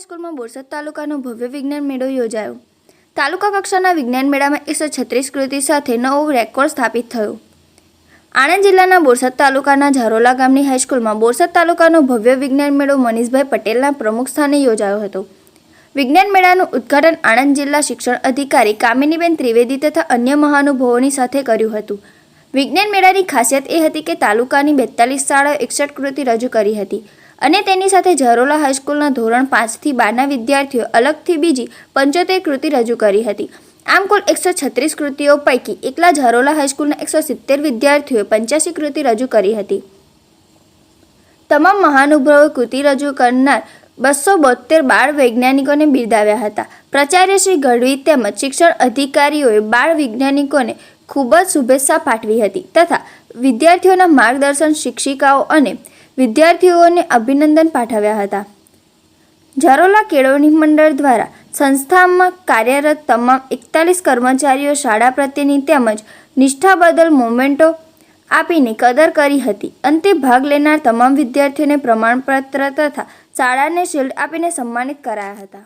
હાઈસ્કૂલમાં બોરસદ તાલુકાનો ભવ્ય વિજ્ઞાન મેળો યોજાયો। તાલુકા કક્ષાના વિજ્ઞાન મેળામાં 136 કૃતિ સાથે નવો રેકોર્ડ સ્થાપિત થયો। આણંદ જિલ્લાના બોરસદ તાલુકાના ઝારોલા ગામની હાઈસ્કૂલમાં બોરસદ તાલુકાનો ભવ્ય વિજ્ઞાન મેળો મનીષભાઈ પટેલના પ્રમુખ સ્થાને યોજાયો હતો। વિજ્ઞાન મેળાનું ઉદ્ઘાટન આણંદ જિલ્લા શિક્ષણ અધિકારી કામિનીબેન ત્રિવેદી તથા અન્ય મહાનુભાવોની સાથે કર્યું હતું। વિજ્ઞાન મેળાની ખાસિયત એ હતી કે તાલુકાની 42 શાળાઓ 61 કૃતિ રજૂ કરી હતી અને તેની સાથે ઝારોલા હાઈસ્કૂલના ધોરણ 5 થી 12ના વિદ્યાર્થીઓ અલગથી બીજી 75 કૃતિ રજૂ કરી હતી। આમ કુલ 136 કૃતિઓ પૈકી એકલા ઝારોલા હાઈસ્કૂલના 170 વિદ્યાર્થીઓએ 85 કૃતિ રજૂ કરી હતી। તમામ મહાનુભાવોએ કૃતિ રજૂ કરનાર 272 બાળ વૈજ્ઞાનિકોને બિરદાવ્યા હતા। પ્રાચાર્ય શ્રી ગઢવી તેમજ શિક્ષણ અધિકારીઓએ બાળ વૈજ્ઞાનિકોને ખૂબ જ શુભેચ્છા પાઠવી હતી તથા વિદ્યાર્થીઓના માર્ગદર્શન શિક્ષિકાઓ અને વિદ્યાર્થીઓને અભિનંદન પાઠવ્યા હતા। ઝારોલા કેળવણી મંડળ દ્વારા સંસ્થામાં કાર્યરત તમામ 41 કર્મચારીઓ શાળા પ્રત્યેની તેમજ નિષ્ઠા બદલ મોમેન્ટો આપીને કદર કરી હતી। અંતે ભાગ લેનાર તમામ વિદ્યાર્થીઓને પ્રમાણપત્ર તથા શાળાને શિલ્ડ આપીને સન્માનિત કરાયા હતા।